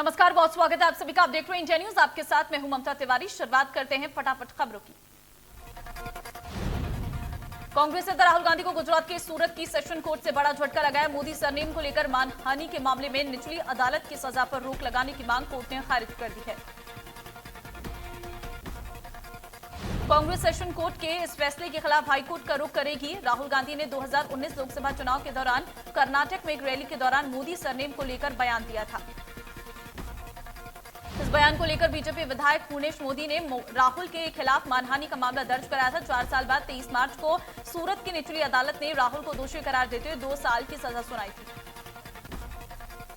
नमस्कार, बहुत स्वागत है आप सभी का। आप देख रहे हैं इंडिया न्यूज, आपके साथ मैं हूं ममता तिवारी। शुरुआत करते हैं फटाफट खबरों की। कांग्रेस नेता राहुल गांधी को गुजरात के सूरत की सेशन कोर्ट से बड़ा झटका लगाया। मोदी सरनेम को लेकर मानहानि के मामले में निचली अदालत की सजा पर रोक लगाने की मांग कोर्ट ने खारिज कर दी है। कांग्रेस सेशन कोर्ट के इस फैसले के खिलाफ हाईकोर्ट का रुख करेगी। राहुल गांधी ने 2019 लोकसभा चुनाव के दौरान कर्नाटक में एक रैली के दौरान मोदी सरनेम को लेकर बयान दिया था। इस बयान को लेकर बीजेपी विधायक पूर्णेश मोदी ने राहुल के खिलाफ मानहानि का मामला दर्ज कराया था। 4 साल बाद 23 मार्च को सूरत की निचली अदालत ने राहुल को दोषी करार देते हुए 2 साल की सजा सुनाई थी।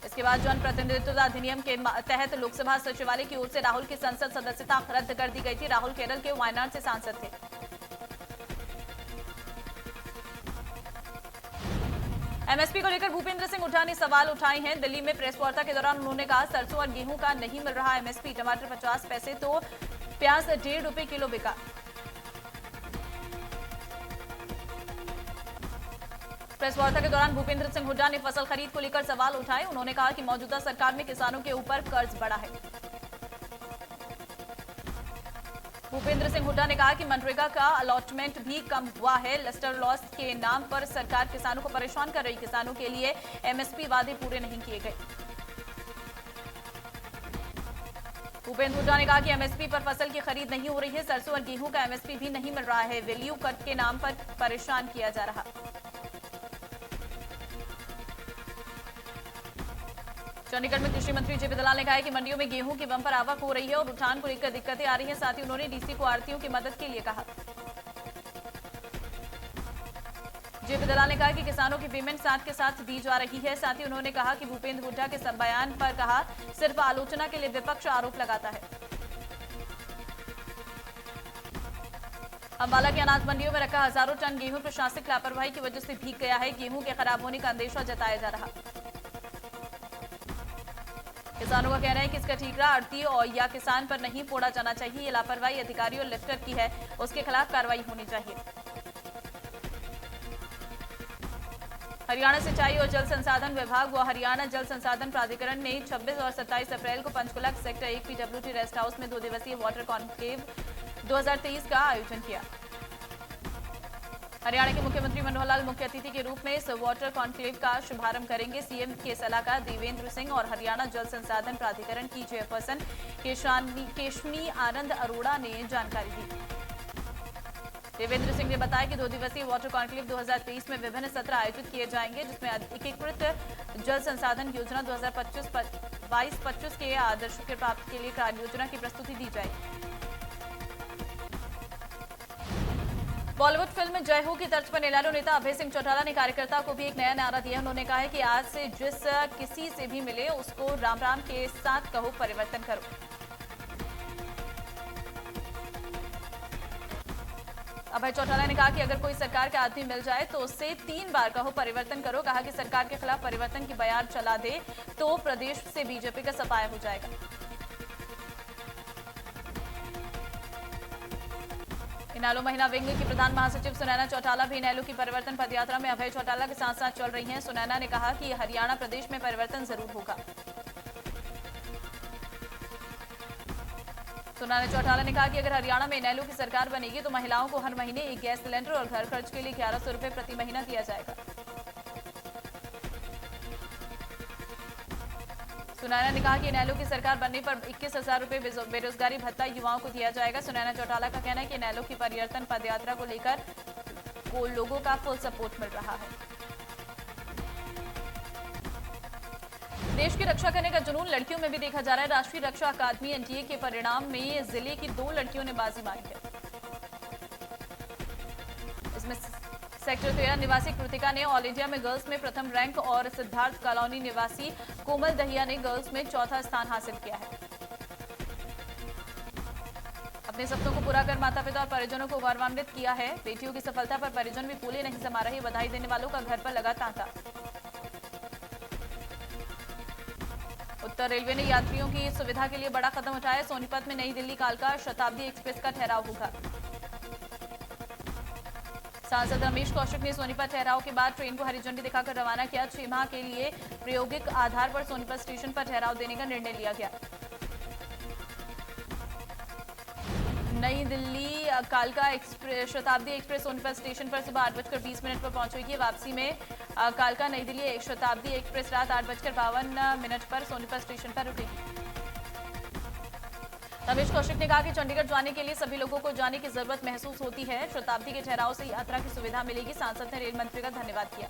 इसके बाद जन प्रतिनिधित्व अधिनियम के तहत लोकसभा सचिवालय की ओर से राहुल की संसद सदस्यता रद्द कर दी गई थी। राहुल केरल के वायनाड से सांसद थे। एमएसपी को लेकर भूपेंद्र सिंह हुड्डा ने सवाल उठाए हैं। दिल्ली में प्रेस वार्ता के दौरान उन्होंने कहा, सरसों और गेहूं का नहीं मिल रहा एमएसपी। टमाटर 50 पैसे तो प्याज 1.5 रुपए किलो बिका। प्रेस वार्ता के दौरान भूपेंद्र सिंह हुड्डा ने फसल खरीद को लेकर सवाल उठाए। उन्होंने कहा कि मौजूदा सरकार में किसानों के ऊपर कर्ज बढ़ा है। भूपेंद्र सिंह हुड्डा ने कहा कि मनरेगा का अलॉटमेंट भी कम हुआ है। लस्टर लॉस के नाम पर सरकार किसानों को परेशान कर रही। किसानों के लिए एमएसपी वादे पूरे नहीं किए गए। भूपेंद्र हुड्डा ने कहा कि एमएसपी पर फसल की खरीद नहीं हो रही है। सरसों और गेहूं का एमएसपी भी नहीं मिल रहा है। वैल्यू कट के नाम पर परेशान किया जा रहा। चंडीगढ़ में कृषि मंत्री जेपी दलाल ने कहा कि मंडियों में गेहूं की बंपर आवक हो रही है और उठान को लेकर दिक्कतें आ रही हैं। साथ ही उन्होंने डीसी को आढ़तियों की मदद के लिए कहा। जेपी दलाल ने कहा कि किसानों की पेमेंट साथ के साथ दी जा रही है। साथ ही उन्होंने कहा कि भूपेंद्र हुड्डा के सब बयान पर कहा, सिर्फ आलोचना के लिए विपक्ष आरोप लगाता है। अंबाला की अनाज मंडियों में रखा हजारों टन गेहूं प्रशासनिक लापरवाही की वजह से भीग गया है। गेहूं के खराब होने का अंदेशा जताया जा रहा। किसानों का कहना है कि इसका ठीकरा आढ़ती और या किसान पर नहीं फोड़ा जाना चाहिए। ये लापरवाही अधिकारियों और लिफ्टर की है, उसके खिलाफ कार्रवाई होनी चाहिए। हरियाणा सिंचाई और जल संसाधन विभाग व हरियाणा जल संसाधन प्राधिकरण ने 26 और 27 अप्रैल को Panchkula sector 1 PWD rest house में 2 दिवसीय वाटर कॉन्क्लेव 2023 का आयोजन किया। हरियाणा के मुख्यमंत्री मनोहर लाल मुख्य अतिथि के रूप में इस वाटर कॉन्क्लेव का शुभारंभ करेंगे। सीएम के सलाहकार देवेंद्र सिंह और हरियाणा जल संसाधन प्राधिकरण की चेयरपर्सन केशनी आनंद अरोड़ा ने जानकारी दी। देवेंद्र सिंह ने बताया कि 2 दिवसीय वाटर कॉन्क्लेव 2023 में विभिन्न सत्र आयोजित किए जाएंगे, जिसमें एकीकृत जल संसाधन योजना 2022-25 के आदर्शों के प्राप्ति के लिए कार्य योजना की प्रस्तुति दी जाएगी। बॉलीवुड फिल्म जय हो की तर्ज पर इनेलो नेता अभय सिंह चौटाला ने कार्यकर्ता को भी एक नया नारा दिया। उन्होंने कहा है कि आज से जिस किसी से भी मिले उसको राम राम के साथ कहो, परिवर्तन करो। अभय चौटाला ने कहा कि अगर कोई सरकार के आदमी मिल जाए तो उससे 3 बार कहो, परिवर्तन करो। कहा कि सरकार के खिलाफ परिवर्तन की बयान चला दे तो प्रदेश से बीजेपी का सफाया हो जाएगा। इनेलो महिला विंग की प्रधान महासचिव सुनैना चौटाला भी इनेलो की परिवर्तन पदयात्रा में अभय चौटाला के साथ साथ चल रही हैं। सुनैना ने कहा कि हरियाणा प्रदेश में परिवर्तन जरूर होगा। सुनैना चौटाला ने कहा कि अगर हरियाणा में इनेलो की सरकार बनेगी तो महिलाओं को हर महीने एक गैस सिलेंडर और घर खर्च के लिए 1100 रुपए प्रति महीना दिया जाएगा। सुनैना ने कहा कि इनेलो की सरकार बनने पर 21,000 रुपए बेरोजगारी भत्ता युवाओं को दिया जाएगा। सुनैना चौटाला का कहना है कि इनेलो की परिवर्तन पदयात्रा को लेकर लोगों का फुल सपोर्ट मिल रहा है। देश की रक्षा करने का जुनून लड़कियों में भी देखा जा रहा है। राष्ट्रीय रक्षा अकादमी एनटीए के परिणाम में जिले की 2 लड़कियों ने बाजी मारी है। इसमें सेक्टर 13 निवासी कृतिका ने ऑल इंडिया में गर्ल्स में प्रथम रैंक और सिद्धार्थ कॉलोनी निवासी कोमल दहिया ने गर्ल्स में चौथा स्थान हासिल किया है। अपने सपनों को पूरा कर माता पिता और परिजनों को गौरवान्वित किया है। बेटियों की सफलता पर परिजन भी फूले नहीं समा रहे। बधाई देने वालों का घर पर लगा तांता। उत्तर रेलवे ने यात्रियों की सुविधा के लिए बड़ा कदम उठाया। सोनीपत में नई दिल्ली कालका शताब्दी एक्सप्रेस का ठहराव होगा। सांसद रमेश कौशिक ने सोनीपत ठहराव के बाद ट्रेन को हरी झंडी दिखाकर रवाना किया। 6 माह के लिए प्रायोगिक आधार पर सोनीपत स्टेशन पर ठहराव देने का निर्णय लिया गया। नई दिल्ली कालका शताब्दी एक्सप्रेस सोनीपत स्टेशन पर सुबह 8:20 पर पहुंचेगी। वापसी में कालका नई दिल्ली शताब्दी एक्सप्रेस रात 8:52 पर सोनीपत स्टेशन पर रुकेगी। रमेश कौशिक ने कहा कि चंडीगढ़ जाने के लिए सभी लोगों को जाने की जरूरत महसूस होती है। शताब्दी के ठहराव से यात्रा की सुविधा मिलेगी। सांसद ने रेल मंत्री का धन्यवाद किया।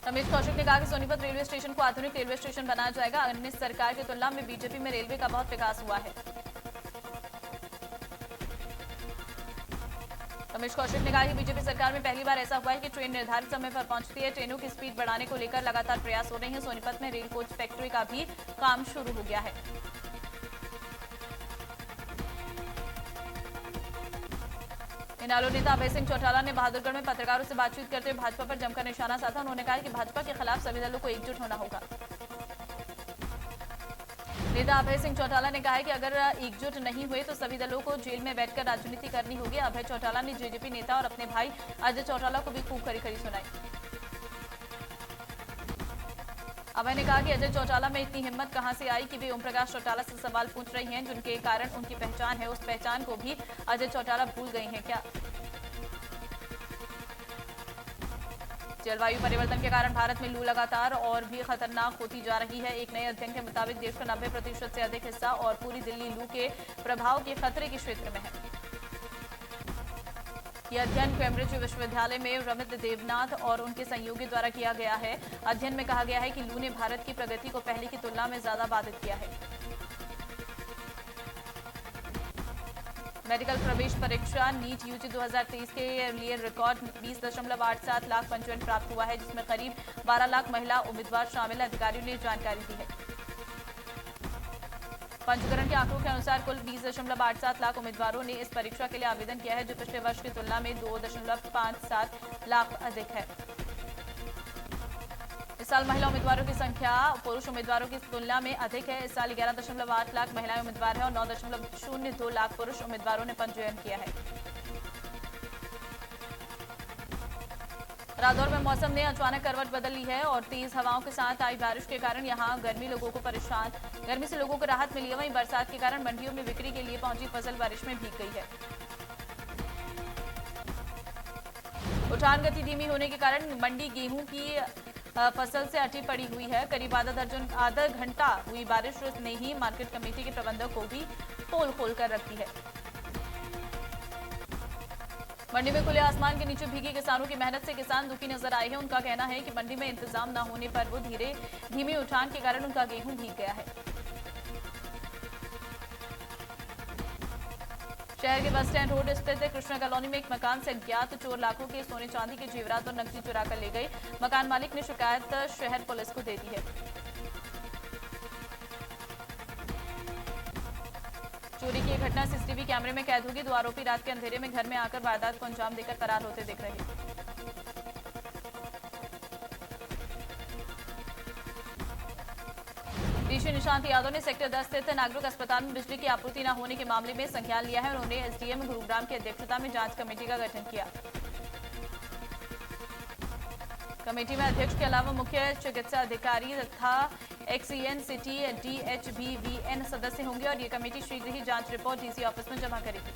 रमेश कौशिक ने कहा कि सोनीपत रेलवे स्टेशन को आधुनिक रेलवे स्टेशन बनाया जाएगा। अन्य सरकार की तुलना में बीजेपी में रेलवे का बहुत विकास हुआ है। रमेश कौशिक ने कहा कि बीजेपी सरकार में पहली बार ऐसा हुआ है कि ट्रेन निर्धारित समय पर पहुंचती है। ट्रेनों की स्पीड बढ़ाने को लेकर लगातार प्रयास हो रहे हैं। सोनीपत में रेल कोच फैक्ट्री का भी काम शुरू हो गया है। इनेलो नेता अभय सिंह चौटाला ने बहादुरगढ़ में पत्रकारों से बातचीत करते हुए भाजपा पर जमकर निशाना साधा। उन्होंने कहा कि भाजपा के खिलाफ सभी दलों को एकजुट होना होगा। नेता अभय सिंह चौटाला ने कहा है कि अगर एकजुट नहीं हुए तो सभी दलों को जेल में बैठकर राजनीति करनी होगी। अभय चौटाला ने जेजेपी नेता और अपने भाई अजय चौटाला को भी खूब खरी सुनाई। अभय ने कहा कि अजय चौटाला में इतनी हिम्मत कहां से आई कि वे ओम प्रकाश चौटाला से सवाल पूछ रही हैं, जिनके कारण उनकी पहचान है। उस पहचान को भी अजय चौटाला भूल गई हैं क्या? जलवायु परिवर्तन के कारण भारत में लू लगातार और भी खतरनाक होती जा रही है। एक नए अध्ययन के मुताबिक देश का 90% से अधिक हिस्सा और पूरी दिल्ली लू के प्रभाव के खतरे के क्षेत्र में है। यह अध्ययन कैम्ब्रिज विश्वविद्यालय में रमित देवनाथ और उनके सहयोगी द्वारा किया गया है। अध्ययन में कहा गया है कि लू ने भारत की प्रगति को पहले की तुलना में ज्यादा बाधित किया है। मेडिकल प्रवेश परीक्षा नीट यूजी 2023 के लिए रिकॉर्ड 20.87 लाख पंजीयन प्राप्त हुआ है, जिसमें करीब 12 लाख महिला उम्मीदवार शामिल। अधिकारियों ने जानकारी दी है। पंजीकरण के आंकड़ों के अनुसार कुल 20.87 लाख उम्मीदवारों ने इस परीक्षा के लिए आवेदन किया है, जो पिछले वर्ष की तुलना में 2.57 लाख अधिक है। इस साल महिला उम्मीदवारों की संख्या पुरुष उम्मीदवारों की तुलना में अधिक है। इस साल 11.8 लाख महिलाएं उम्मीदवार हैं और 9.02 लाख पुरुष उम्मीदवारों ने पंजीयन किया है। रादौर में मौसम ने अचानक करवट बदल ली है और तेज हवाओं के साथ आई बारिश के कारण यहां गर्मी से लोगों को राहत मिली है। वहीं बरसात के कारण मंडियों में बिक्री के लिए पहुंची फसल बारिश में भीग गई है। उठान गति धीमी होने के कारण मंडी गेहूं की फसल से अटी पड़ी हुई है। करीब आधा घंटा हुई बारिश ने ही मार्केट कमेटी के प्रबंधक को भी पोल खोल कर रखी है। मंडी में खुले आसमान के नीचे भीगे किसानों की मेहनत से किसान दुखी नजर आए हैं। उनका कहना है कि मंडी में इंतजाम न होने पर वो धीमे उठान के कारण उनका गेहूं भीग गया है। शहर के बस स्टैंड रोड स्थित कृष्णा कॉलोनी में एक मकान से अज्ञात चोर लाखों के सोने चांदी के जेवरात और नकदी चुरा कर ले गए। मकान मालिक ने शिकायत शहर पुलिस को दे दी है। चोरी की घटना सीसीटीवी कैमरे में कैद होगी। 2 आरोपी रात के अंधेरे में घर में आकर वारदात को अंजाम देकर फरार होते दिख रहे हैं। डीसी निशांत यादव ने सेक्टर 10 स्थित नागरिक अस्पताल में बिजली की आपूर्ति न होने के मामले में संज्ञान लिया है। उन्होंने एसडीएम गुरुग्राम की अध्यक्षता में जांच कमेटी का गठन किया। कमेटी में अध्यक्ष के अलावा मुख्य चिकित्सा अधिकारी तथा एक्सईएन सिटी डीएचबीवीएन सदस्य होंगे और ये कमेटी शीघ्र ही जांच रिपोर्ट डीसी ऑफिस में जमा करेगी।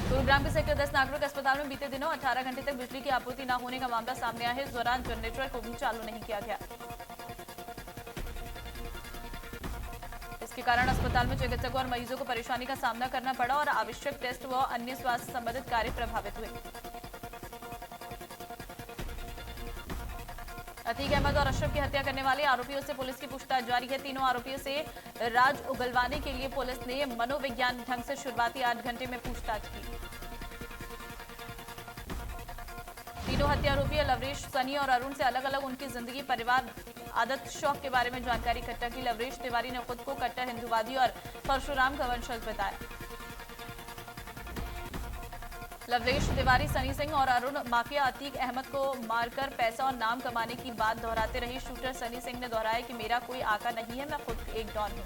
गुरुग्राम के सेक्टर 10 नागरिक अस्पताल में बीते दिनों 18 घंटे तक बिजली की आपूर्ति न होने का मामला सामने आया है। इस दौरान जनरेटर को भी चालू नहीं किया गया। इसके कारण अस्पताल में चिकित्सकों और मरीजों को परेशानी का सामना करना पड़ा और आवश्यक टेस्ट व अन्य स्वास्थ्य संबंधित कार्य प्रभावित हुए। अतीक अहमद और अशरफ की हत्या करने वाले आरोपियों से पुलिस की पूछताछ जारी है। तीनों आरोपियों से राज उगलवाने के लिए पुलिस ने मनोविज्ञान ढंग से शुरुआती 8 घंटे में पूछताछ की। तीनों हत्या आरोपी लवरेश, सनी और अरुण से अलग अलग उनकी जिंदगी, परिवार, आदत, शौक के बारे में जानकारी इकट्ठा की। लवरेश तिवारी ने खुद को कट्टर हिंदूवादी और परशुराम का वंशज बताया। लवरेश तिवारी, सनी सिंह और अरुण माफिया अतीक अहमद को मारकर पैसा और नाम कमाने की बात दोहराते रहे। शूटर सनी सिंह ने दोहराया कि मेरा कोई आका नहीं है, मैं खुद एक डॉन हूं।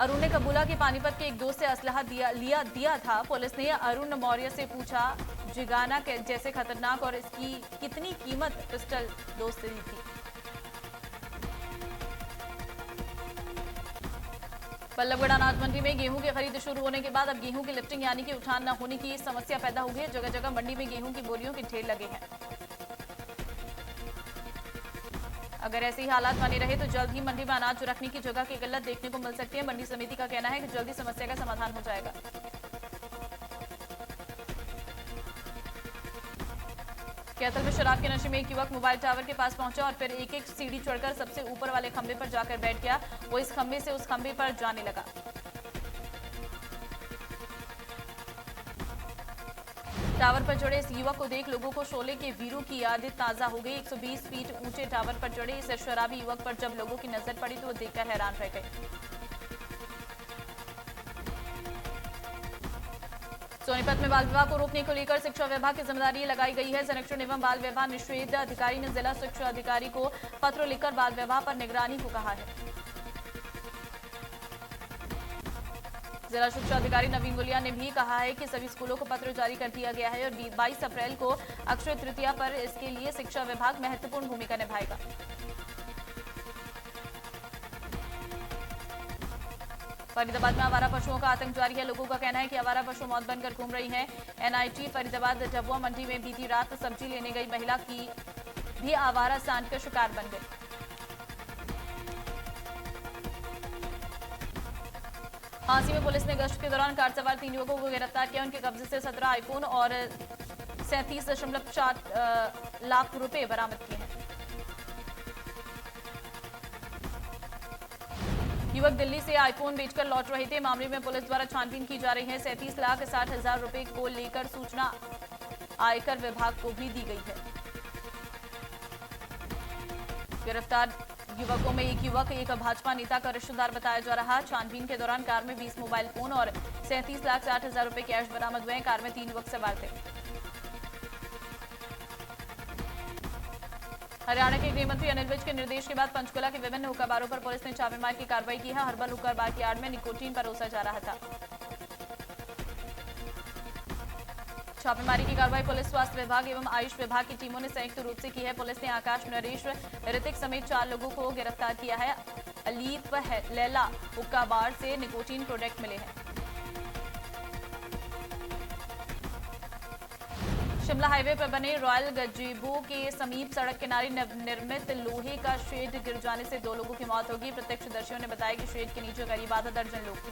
अरुण ने कबूला कि पानीपत के एक दोस्त से असलहा दिया था। पुलिस ने अरुण मौर्य से पूछा जिगाना जैसे खतरनाक और इसकी कितनी कीमत पिस्टल दोस्त दी थी। बल्लभगढ़ अनाज मंडी में गेहूं की खरीद शुरू होने के बाद अब गेहूं की लिफ्टिंग यानी कि उठान न होने की समस्या पैदा हो गई है। जगह जगह मंडी में गेहूं की बोरियों के ढेर लगे हैं। अगर ऐसे ही हालात बने रहे तो जल्द ही मंडी में अनाज रखने की जगह की किल्लत देखने को मिल सकती है। मंडी समिति का कहना है कि जल्दी समस्या का समाधान हो जाएगा। कैथल में शराब के नशे में एक युवक मोबाइल टावर के पास पहुंचा और फिर एक एक सीढ़ी चढ़कर सबसे ऊपर वाले खंभे पर जाकर बैठ गया। वो इस खंभे से उस खंभे पर जाने लगा। टावर पर चढ़े इस युवक को देख लोगों को शोले के वीरों की यादें ताजा हो गई। 120 फीट ऊंचे टावर पर चढ़े इस शराबी युवक पर जब लोगों की नजर पड़ी तो वो देखकर हैरान रह गए। सोनीपत में बाल विवाह को रोकने को लेकर शिक्षा विभाग की जिम्मेदारी लगाई गई है। संरक्षण एवं बाल विवाह निषेध अधिकारी ने जिला शिक्षा अधिकारी को पत्र लिखकर बाल विवाह पर निगरानी को कहा है। जिला शिक्षा अधिकारी नवीन गुलिया ने भी कहा है कि सभी स्कूलों को पत्र जारी कर दिया गया है और 22 अप्रैल को अक्षय तृतीया पर इसके लिए शिक्षा विभाग महत्वपूर्ण भूमिका निभाएगा। फरीदाबाद में आवारा पशुओं का आतंक जारी है। लोगों का कहना है कि आवारा पशु मौत बनकर घूम रही हैं। एनआईटी फरीदाबाद डबुआ मंडी में बीती रात सब्जी लेने गई महिला की भी आवारा सांड का शिकार बन गई। हांसी में पुलिस ने गश्त के दौरान कार सवार 3 युवकों को गिरफ्तार किया। उनके कब्जे से 17 आईफोन और 37.4 लाख रुपए बरामद किए हैं। युवक दिल्ली से आईफोन बेचकर लौट रहे थे। मामले में पुलिस द्वारा छानबीन की जा रही है। 37,60,000 रुपए को लेकर सूचना आयकर विभाग को भी दी गई है। गिरफ्तार युवकों में एक युवक एक भाजपा नेता का रिश्तेदार बताया जा रहा। छानबीन के दौरान कार में 20 मोबाइल फोन और 37,60,000 रुपए कैश बरामद हुए। कार में 3 युवक सवार थे। हरियाणा के गृह मंत्री अनिल विज के निर्देश के बाद पंचकुला के विभिन्न हुक्का बारों पर पुलिस ने छापेमारी की कार्रवाई की है। हर्बल हुक्का बार की आड़ में निकोटीन परोसा जा रहा था। छापेमारी की कार्रवाई पुलिस, स्वास्थ्य विभाग एवं आयुष विभाग की टीमों ने संयुक्त रूप से की है। पुलिस ने आकाश, नरेश, ऋतिक समेत 4 लोगों को गिरफ्तार किया है। अलीफ लैला हुक्का बार से निकोटीन प्रोडक्ट मिले हैं। शिमला हाईवे पर बने रॉयल गजेबो के समीप सड़क किनारे नवनिर्मित लोहे का शेड गिर जाने से 2 लोगों की मौत हो गई। प्रत्यक्षदर्शियों ने बताया कि शेड के नीचे करीब आधा दर्जन लोग थे।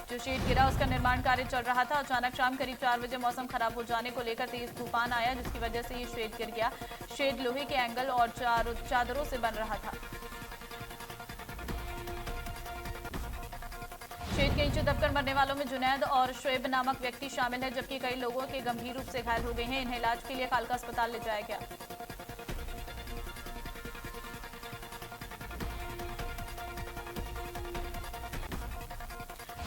जो शेड गिरा उसका निर्माण कार्य चल रहा था। अचानक शाम करीब 4 बजे मौसम खराब हो जाने को लेकर तेज तूफान आया, जिसकी वजह से ये शेड गिर गया। शेड लोहे के एंगल और चादरों से बन रहा था। शेड के नीचे दबकर मरने वालों में जुनैद और शुएब नामक व्यक्ति शामिल है, जबकि कई लोगों के गंभीर रूप से घायल हो गए हैं। इन्हें इलाज के लिए कालका अस्पताल ले जाया गया।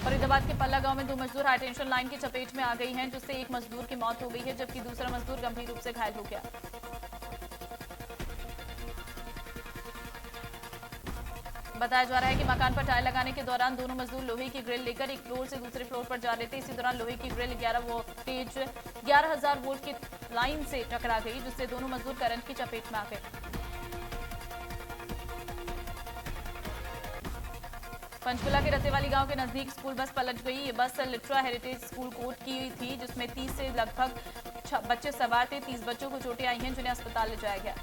फरीदाबाद के पल्ला गांव में 2 मजदूर हाई टेंशन लाइन की चपेट में आ गई हैं, जिससे एक मजदूर की मौत हो गई है, जबकि दूसरा मजदूर गंभीर रूप से घायल हो गया। बताया जा रहा है कि मकान पर टाइल लगाने के दौरान दोनों मजदूर लोहे की ग्रिल लेकर एक फ्लोर से दूसरे फ्लोर पर जा रहे थे। इसी दौरान लोहे की ग्रिल 11,000 वोल्ट की लाइन से टकरा गई, जिससे दोनों मजदूर करंट की चपेट में आ गए। पंचकुला के रतेवाली गांव के नजदीक स्कूल बस पलट गई। ये बस लिट्रा हेरिटेज स्कूल कोट की थी, जिसमें 30 से लगभग बच्चे सवार थे। 30 बच्चों को चोटें आई हैं, जिन्हें अस्पताल ले जाया गया।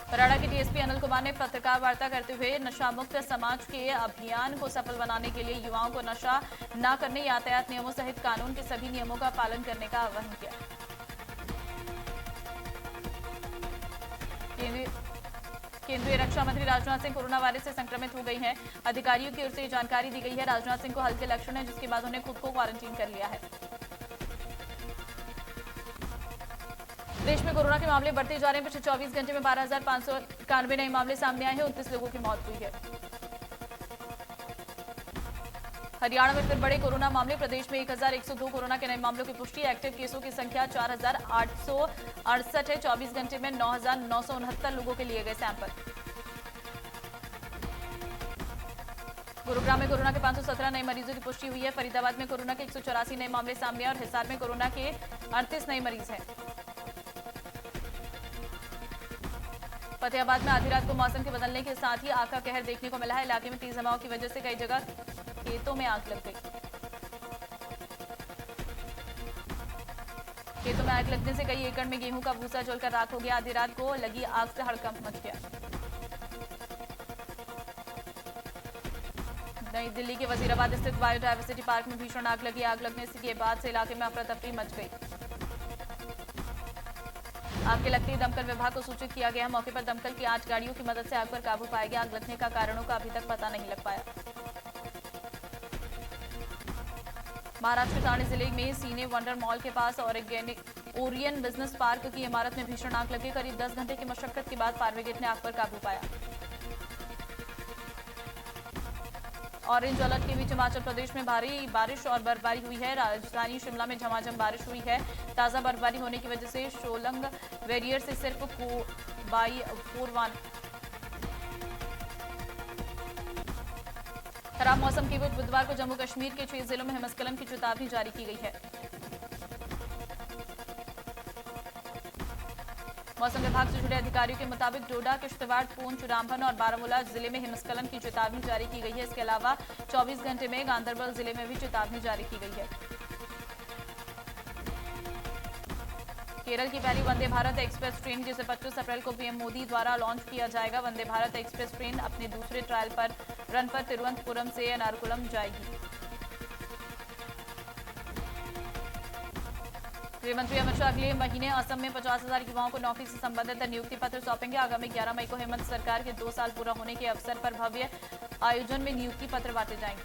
बराड़ा के डीएसपी अनिल कुमार ने पत्रकार वार्ता करते हुए नशा मुक्त समाज के अभियान को सफल बनाने के लिए युवाओं को नशा न करने, यातायात नियमों सहित कानून के सभी नियमों का पालन करने का आह्वान किया। केंद्रीय रक्षा मंत्री राजनाथ सिंह कोरोना वायरस से संक्रमित हो गई हैं। अधिकारियों की ओर से जानकारी दी गई है। राजनाथ सिंह को हल्के लक्षण हैं, जिसके बाद उन्हें खुद को क्वारंटीन कर लिया है। देश में कोरोना के मामले बढ़ते जा रहे हैं। पिछले 24 घंटे में 12,591 नए मामले सामने आए हैं। 29 लोगों की मौत हुई है। हरियाणा में फिर बड़े कोरोना मामले। प्रदेश में 1102 कोरोना के नए मामलों की पुष्टि। एक्टिव केसों की संख्या 4868 है। 24 घंटे में 9969 लोगों के लिए गए सैंपल। गुरुग्राम में कोरोना के 517 नए मरीजों की पुष्टि हुई है। फरीदाबाद में कोरोना के 184 नए मामले सामने आए और हिसार में कोरोना के 38 नए मरीज हैं। फतेहाबाद में आधी रात को मौसम के बदलने के साथ ही आग का कहर देखने को मिला है। इलाके में तेज हवाओं की वजह से कई जगह खेतों में आग लग गई। खेतों में आग लगने से कई एकड़ में गेहूं का भूसा जलकर राख हो गया। आधी रात को लगी आग से हड़कंप मच गया। नई दिल्ली के वजीराबाद स्थित बायोडायवर्सिटी पार्क में भीषण आग लगी। आग लगने के बाद से इलाके में अफरा तफरी मच गई। आग के लगते ही दमकल विभाग को सूचित किया गया। मौके पर दमकल की 8 गाड़ियों की मदद से आग पर काबू पाया गया। आग लगने का कारणों का अभी तक पता नहीं लग पाया। महाराष्ट्र के ठाणे जिले में सीने वंडर मॉल के पास ओरियन बिजनेस पार्क की इमारत में भीषण आग लगी। करीब 10 घंटे की मशक्कत के बाद फायर ब्रिगेड ने आग पर काबू पाया। ऑरेंज अलर्ट के बीच हिमाचल प्रदेश में भारी बारिश और बर्फबारी हुई है। राजधानी शिमला में झमाझम बारिश हुई है। ताजा बर्फबारी होने की वजह से सोलंग वेरियर से सिर्फ खराब मौसम के बीच बुधवार को जम्मू कश्मीर के 6 जिलों में हिमस्खलन की चेतावनी जारी की गई है। मौसम विभाग से जुड़े अधिकारियों के मुताबिक डोडा, किश्तवाड़, पूंछ, रामबन और बारामूला जिले में हिमस्खलन की चेतावनी जारी की गई है। इसके अलावा 24 घंटे में गांदरबल जिले में भी चेतावनी जारी की गई है। केरल की पहली वंदे भारत एक्सप्रेस ट्रेन जिसे 25 अप्रैल को पीएम मोदी द्वारा लॉन्च किया जाएगा। वंदे भारत एक्सप्रेस ट्रेन अपने दूसरे ट्रायल रन पर तिरुवनंतपुरम से एर्नाकुलम जाएगी। गृहमंत्री अमित शाह अगले महीने असम में 50,000 युवाओं को नौकरी से संबंधित नियुक्ति पत्र सौंपेंगे। आगामी 11 मई को हेमंत सरकार के 2 साल पूरा होने के अवसर पर भव्य आयोजन में नियुक्ति पत्र बांटे जाएंगे।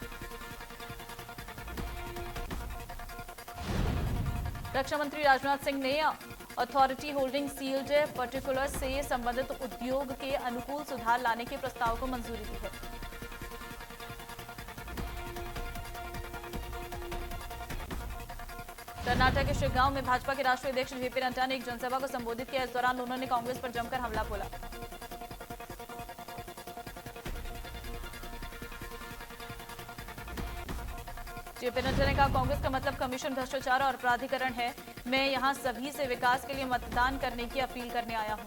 रक्षा मंत्री राजनाथ सिंह ने अथॉरिटी होल्डिंग सील्ड पर्टिकुलर्स से संबंधित उद्योग के अनुकूल सुधार लाने के प्रस्ताव को मंजूरी दी है। कर्नाटक के शिगांव में भाजपा के राष्ट्रीय अध्यक्ष जेपी नड्डा ने एक जनसभा को संबोधित किया। इस दौरान उन्होंने कांग्रेस पर जमकर हमला बोला। जेपी नड्डा ने कहा, कांग्रेस का मतलब कमीशन, भ्रष्टाचार और प्राधिकरण है। मैं यहां सभी से विकास के लिए मतदान करने की अपील करने आया हूं।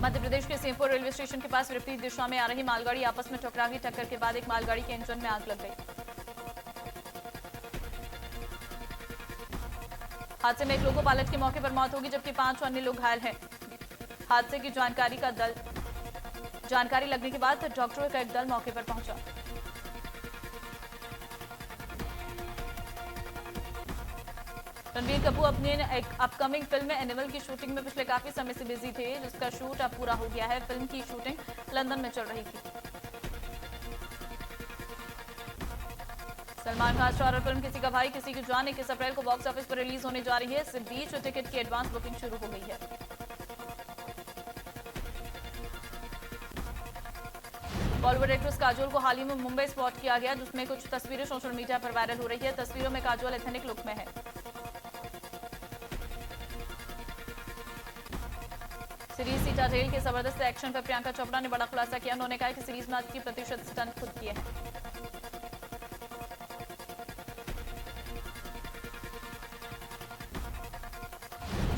मध्य प्रदेश के सेमपुर रेलवे स्टेशन के पास विपरीत दिशा में आ रही मालगाड़ी आपस में टकरा गई। टक्कर के बाद एक मालगाड़ी के इंजन में आग लग गई। हादसे में एक लोको पायलट की मौके पर मौत होगी जबकि 5 अन्य लोग घायल हैं। हादसे की जानकारी लगने के बाद डॉक्टरों का एक दल मौके पर पहुंचा। रणबीर कपूर अपने एक अपकमिंग फिल्म एनिमल की शूटिंग में पिछले काफी समय से बिजी थे, जिसका शूट अब पूरा हो गया है। फिल्म की शूटिंग लंदन में चल रही थी। सलमान खान स्टारर फिल्म किसी का भाई किसी की जान 21 अप्रैल को बॉक्स ऑफिस पर रिलीज होने जा रही है। इस बीच टिकट की एडवांस बुकिंग शुरू हो गई है। बॉलीवुड एक्ट्रेस काजोल को हाल ही में मुंबई स्पॉट किया गया, जिसमें कुछ तस्वीरें सोशल मीडिया पर वायरल हो रही है। तस्वीरों में काजोल एथनिक लुक में है। सीरीज सीटाडेल के जबरदस्त एक्शन पर प्रियंका चोपड़ा ने बड़ा खुलासा किया। उन्होंने कहा कि सीरीज में 80% स्टंट खुद किए हैं।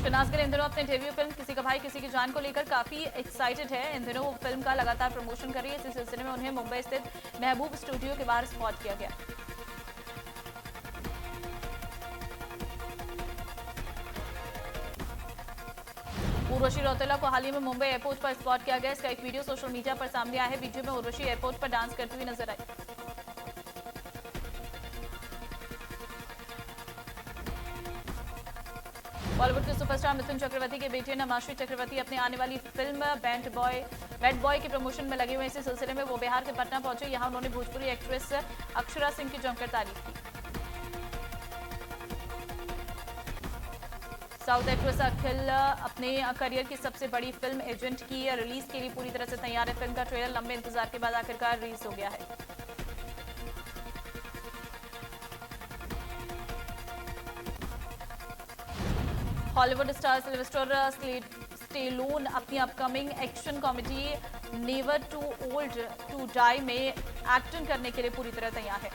शहनाज गिल इन दिनों अपने डेब्यू फिल्म किसी का भाई किसी की जान को लेकर काफी एक्साइटेड है। इन दिनों वो फिल्म का लगातार प्रमोशन कर रही है। इसी सिलसिले में उन्हें मुंबई स्थित महबूब स्टूडियो के बाहर स्पॉट किया गया। उर्वशी रौतेला को हाल ही में मुंबई एयरपोर्ट पर स्पॉट किया गया। इसका एक वीडियो सोशल मीडिया पर सामने आया है। वीडियो में उर्वशी एयरपोर्ट पर डांस करती हुई नजर आई। बॉलीवुड के सुपरस्टार मिथुन चक्रवर्ती के बेटे नमाश्री चक्रवर्ती अपने आने वाली फिल्म बैड बॉय के प्रमोशन में लगे हुए। इसी सिलसिले में वो बिहार के पटना पहुंचे। यहां उन्होंने भोजपुरी एक्ट्रेस अक्षरा सिंह की जमकर तारीफ की। साउथ एक्ट्रेस अखिल अपने करियर की सबसे बड़ी फिल्म एजेंट की रिलीज के लिए पूरी तरह से तैयार है। फिल्म का ट्रेलर लंबे इंतजार के बाद आखिरकार रिलीज हो गया है। हॉलीवुड स्टार सिल्वेस्टर स्टेलोन अपनी upcoming action comedy never too old to die में एक्टिंग करने के लिए पूरी तरह तैयार है।